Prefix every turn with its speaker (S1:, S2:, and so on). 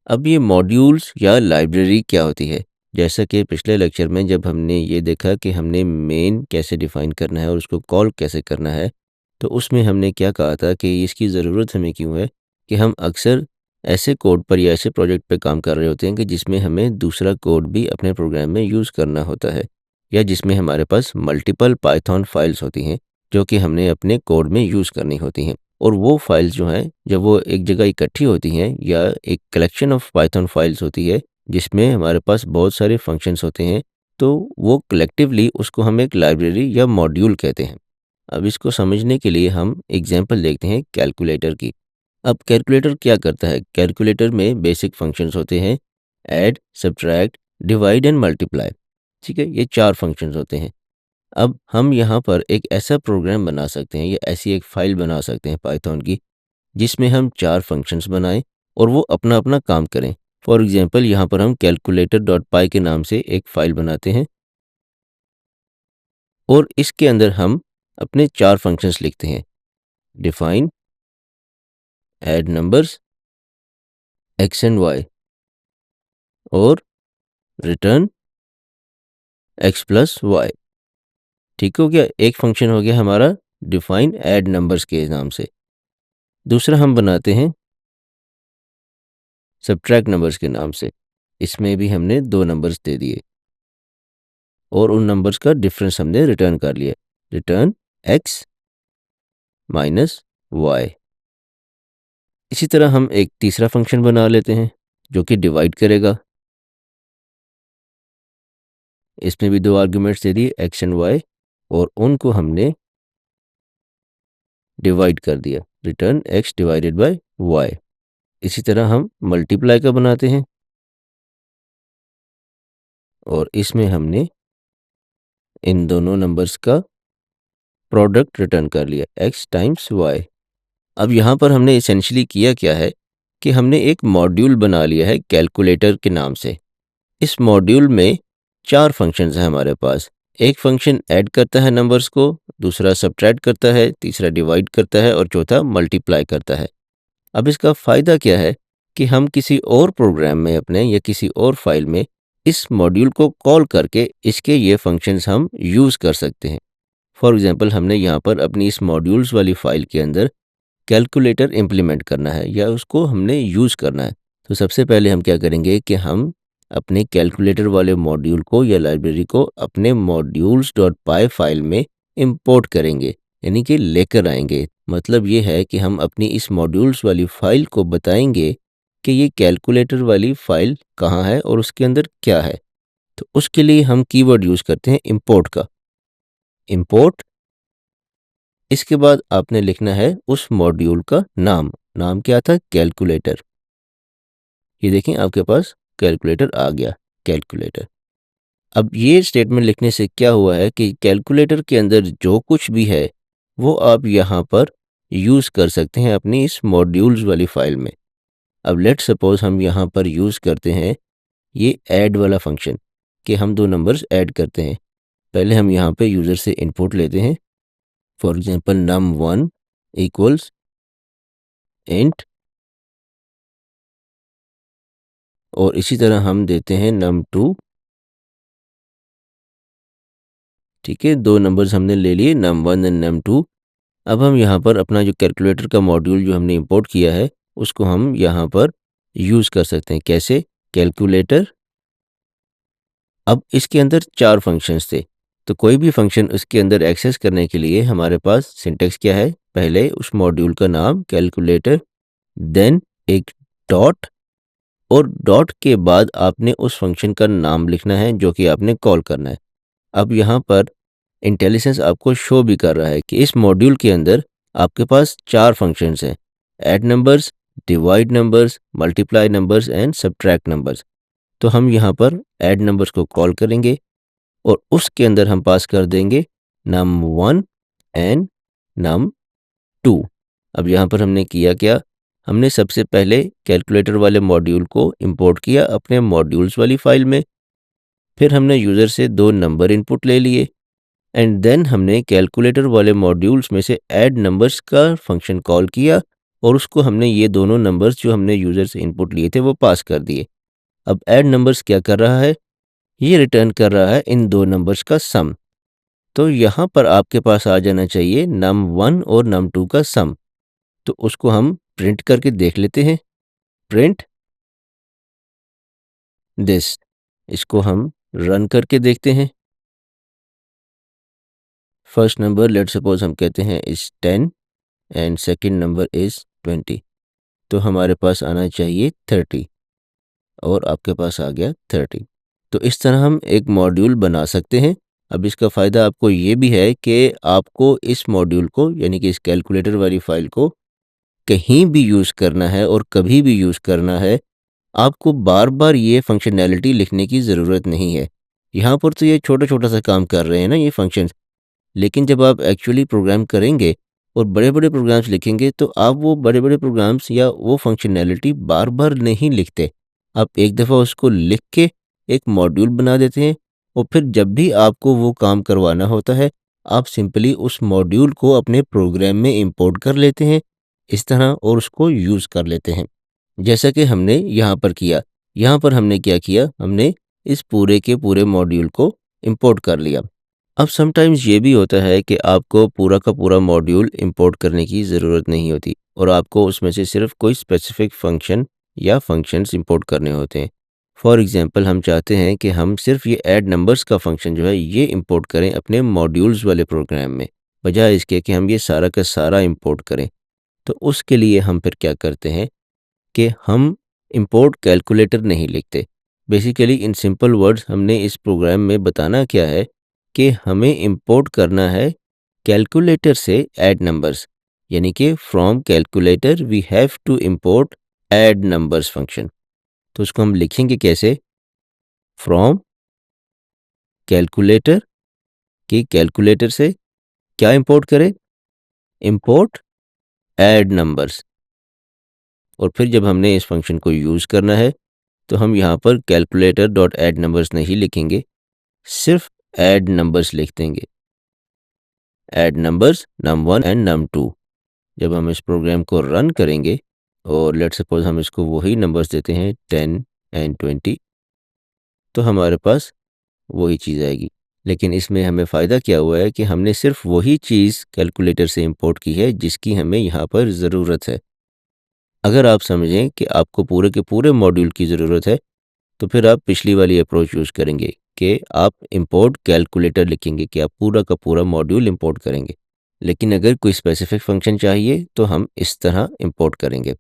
S1: अब ये मॉड्यूल्स या लाइब्रेरी क्या होती है? जैसा कि पिछले लेक्चर में जब हमने ये देखा कि हमने मेन कैसे डिफ़ाइन करना है और उसको कॉल कैसे करना है, तो उसमें हमने क्या कहा था कि इसकी ज़रूरत हमें क्यों है कि हम अक्सर ऐसे कोड पर या ऐसे प्रोजेक्ट पे काम कर रहे होते हैं कि जिसमें हमें दूसरा कोड भी अपने प्रोग्राम में यूज़ करना होता है या जिसमें हमारे पास मल्टीपल पाइथन फाइल्स होती हैं, जो कि हमने अपने कोड में यूज़ करनी होती हैं। और वो फाइल्स जो हैं जब वो एक जगह इकट्ठी होती हैं या एक कलेक्शन ऑफ पाइथन फाइल्स होती है जिसमें हमारे पास बहुत सारे फंक्शंस होते हैं, तो वो कलेक्टिवली उसको हम एक लाइब्रेरी या मॉड्यूल कहते हैं। अब इसको समझने के लिए हम एग्जांपल देखते हैं कैलकुलेटर की। अब कैलकुलेटर क्या करता है? कैलकुलेटर में बेसिक फंक्शंस होते हैं, add, subtract, divide and multiply. ठीक है, ये 4 फंक्शंस होते हैं। अब हम यहाँ पर एक ऐसा प्रोग्राम बना सकते हैं या ऐसी एक फ़ाइल बना सकते हैं पाइथन की, जिसमें हम 4 फंक्शंस बनाएँ और वो अपना-अपना काम करें। फॉर एग्ज़ाम्पल यहाँ पर हम कैलकुलेटर डॉट पाई के नाम से एक फ़ाइल बनाते हैं और इसके अंदर हम अपने 4 फंक्शंस लिखते हैं। Define, add numbers, x and y और रिटर्न एक्स प्लस वाई। ठीक हो गया? एक फंक्शन हो गया हमारा डिफाइन ऐड नंबर्स के नाम से। दूसरा हम बनाते हैं सब्ट्रैक्ट नंबर्स के नाम से। इसमें भी हमने 2 नंबर्स दे दिए और उन नंबर्स का डिफरेंस हमने रिटर्न कर लिया। Return x minus y. इसी तरह हम एक तीसरा फंक्शन बना लेते हैं जो कि डिवाइड करेगा। इसमें भी 2 आर्ग्यूमेंट्स दे दिए एक्स एंड वाई और उनको हमने डिवाइड कर दिया। Return x divided by y. इसी तरह हम मल्टीप्लाई का बनाते हैं और इसमें हमने इन दोनों नंबर्स का प्रोडक्ट रिटर्न कर लिया एक्स टाइम्स वाई। अब यहाँ पर हमने एसेंशियली किया क्या है कि हमने एक मॉड्यूल बना लिया है कैलकुलेटर के नाम से। इस मॉड्यूल में 4 फंक्शंस हैं हमारे पास। एक फंक्शन ऐड करता है नंबर्स को, दूसरा सब्ट्रैक्ट करता है, तीसरा डिवाइड करता है और चौथा मल्टीप्लाई करता है। अब इसका फ़ायदा क्या है कि हम किसी और प्रोग्राम में अपने या किसी और फाइल में इस मॉड्यूल को कॉल करके इसके ये फंक्शंस हम यूज़ कर सकते हैं। फॉर एग्ज़ाम्पल हमने यहाँ पर अपनी इस मॉड्यूल्स वाली फ़ाइल के अंदर कैलकुलेटर इम्प्लीमेंट करना है या उसको हमने यूज़ करना है। तो सबसे पहले हम क्या करेंगे कि हम अपने कैलकुलेटर वाले मॉड्यूल को या लाइब्रेरी को अपने मॉड्यूल्स डॉट पाई फाइल में इंपोर्ट करेंगे, यानी कि लेकर आएंगे। मतलब ये है कि हम अपनी इस मॉड्यूल्स वाली फ़ाइल को बताएंगे कि ये कैलकुलेटर वाली फ़ाइल कहाँ है और उसके अंदर क्या है। तो उसके लिए हम कीवर्ड यूज़ करते हैं इंपोर्ट का। इंपोर्ट, इसके बाद आपने लिखना है उस मॉड्यूल का नाम। नाम क्या था? कैलकुलेटर। ये देखें आपके पास कैलकुलेटर आ गया, कैलकुलेटर। अब ये स्टेटमेंट लिखने से क्या हुआ है कि कैलकुलेटर के अंदर जो कुछ भी है वो आप यहाँ पर यूज़ कर सकते हैं अपनी इस मॉड्यूल्स वाली फ़ाइल में। अब लेट्स सपोज़ हम यहाँ पर यूज़ करते हैं ये ऐड वाला फंक्शन कि हम 2 नंबर्स ऐड करते हैं। पहले हम यहाँ पे यूज़र से इनपुट लेते हैं। For example num1 equals int और इसी तरह हम देते हैं num2। ठीक है, 2 नंबर्स हमने ले लिए num1 एंड num2। अब हम यहाँ पर अपना जो कैलकुलेटर का मॉड्यूल जो हमने इंपोर्ट किया है उसको हम यहाँ पर यूज़ कर सकते हैं। कैसे? कैलकुलेटर। अब इसके अंदर 4 फंक्शंस थे, तो कोई भी फंक्शन उसके अंदर एक्सेस करने के लिए हमारे पास सिंटैक्स क्या है? पहले उस मॉड्यूल का नाम कैलकुलेटर, देन एक डॉट और डॉट के बाद आपने उस फंक्शन का नाम लिखना है जो कि आपने कॉल करना है। अब यहाँ पर इंटेलिजेंस आपको शो भी कर रहा है कि इस मॉड्यूल के अंदर आपके पास 4 फंक्शंस हैं, add numbers, divide numbers, multiply numbers and subtract numbers. तो हम यहाँ पर ऐड नंबर्स को कॉल करेंगे और उसके अंदर हम पास कर देंगे num1 एंड num2। अब यहाँ पर हमने किया क्या? हमने सबसे पहले कैलकुलेटर वाले मॉड्यूल को इंपोर्ट किया अपने मॉड्यूल्स वाली फ़ाइल में, फिर हमने यूज़र से 2 नंबर इनपुट ले लिए एंड देन हमने कैलकुलेटर वाले मॉड्यूल्स में से ऐड नंबर्स का फंक्शन कॉल किया और उसको हमने ये दोनों नंबर्स जो हमने यूज़र से इनपुट लिए थे वो पास कर दिए। अब ऐड नंबर्स क्या कर रहा है? ये रिटर्न कर रहा है इन 2 नंबर्स का सम। तो यहाँ पर आपके पास आ जाना चाहिए num1 और num2 का सम। तो उसको हम प्रिंट करके देख लेते हैं। प्रिंट दिस, इसको हम रन करके देखते हैं। फर्स्ट नंबर लेट्स सपोज हम कहते हैं is 10 and second number is 20। तो हमारे पास आना चाहिए 30 और आपके पास आ गया 30। तो इस तरह हम एक मॉड्यूल बना सकते हैं। अब इसका फ़ायदा आपको ये भी है कि आपको इस मॉड्यूल को यानी कि इस कैलकुलेटर वाली फ़ाइल को कहीं भी यूज़ करना है और कभी भी यूज़ करना है, आपको बार-बार ये फ़ंक्शनैलिटी लिखने की ज़रूरत नहीं है। यहाँ पर तो ये छोटा-छोटा सा काम कर रहे हैं ना ये फ़ंक्शंस, लेकिन जब आप एक्चुअली प्रोग्राम करेंगे और बड़े-बड़े प्रोग्राम्स लिखेंगे तो आप वो बड़े-बड़े प्रोग्राम्स या वो फ़ंक्शनैलिटी बार-बार नहीं लिखते। आप एक दफ़ा उसको लिख के एक मॉड्यूल बना देते हैं और फिर जब भी आपको वो काम करवाना होता है, आप सिंपली उस मॉड्यूल को अपने प्रोग्राम में इंपोर्ट कर लेते हैं इस तरह और उसको यूज़ कर लेते हैं। जैसा कि हमने यहाँ पर किया। यहाँ पर हमने क्या किया? हमने इस पूरे के पूरे मॉड्यूल को इंपोर्ट कर लिया। अब समटाइम्स ये भी होता है कि आपको पूरा का पूरा मॉड्यूल इंपोर्ट करने की ज़रूरत नहीं होती और आपको उसमें से सिर्फ कोई स्पेसिफिक फंक्शन या फंक्शंस इंपोर्ट करने होते हैं। फॉर एग्जांपल हम चाहते हैं कि हम सिर्फ ये ऐड नंबर्स का फंक्शन जो है ये इंपोर्ट करें अपने मॉड्यूल्स वाले प्रोग्राम में, बजाय इसके कि हम ये सारा का सारा इंपोर्ट करें। तो उसके लिए हम फिर क्या करते हैं कि हम इंपोर्ट कैलकुलेटर नहीं लिखते। बेसिकली इन सिंपल वर्ड्स हमने इस प्रोग्राम में बताना क्या है कि हमें इंपोर्ट करना है कैलकुलेटर से ऐड नंबर्स, यानी कि from calculator we have to import add numbers function. तो उसको हम लिखेंगे कैसे? फ्रॉम कैलकुलेटर, कि कैलकुलेटर से क्या इंपोर्ट करें? Import add numbers. और फिर जब हमने इस फंक्शन को यूज़ करना है तो हम यहाँ पर कैलकुलेटर डॉट ऐड नंबर्स नहीं लिखेंगे, सिर्फ ऐड नंबर्स लिख देंगे। Add numbers num1 and num2। जब हम इस प्रोग्राम को रन करेंगे और लेट्स सपोज हम इसको वही नंबर्स देते हैं 10 एंड 20, तो हमारे पास वही चीज़ आएगी। लेकिन इसमें हमें फ़ायदा क्या हुआ है कि हमने सिर्फ वही चीज़ कैलकुलेटर से इंपोर्ट की है जिसकी हमें यहाँ पर ज़रूरत है। अगर आप समझें कि आपको पूरे के पूरे मॉड्यूल की ज़रूरत है तो फिर आप पिछली वाली अप्रोच यूज़ करेंगे कि आप इंपोर्ट कैलकुलेटर लिखेंगे कि आप पूरा का पूरा मॉड्यूल इंपोर्ट करेंगे। लेकिन अगर कोई स्पेसिफिक फंक्शन चाहिए तो हम इस तरह इंपोर्ट करेंगे।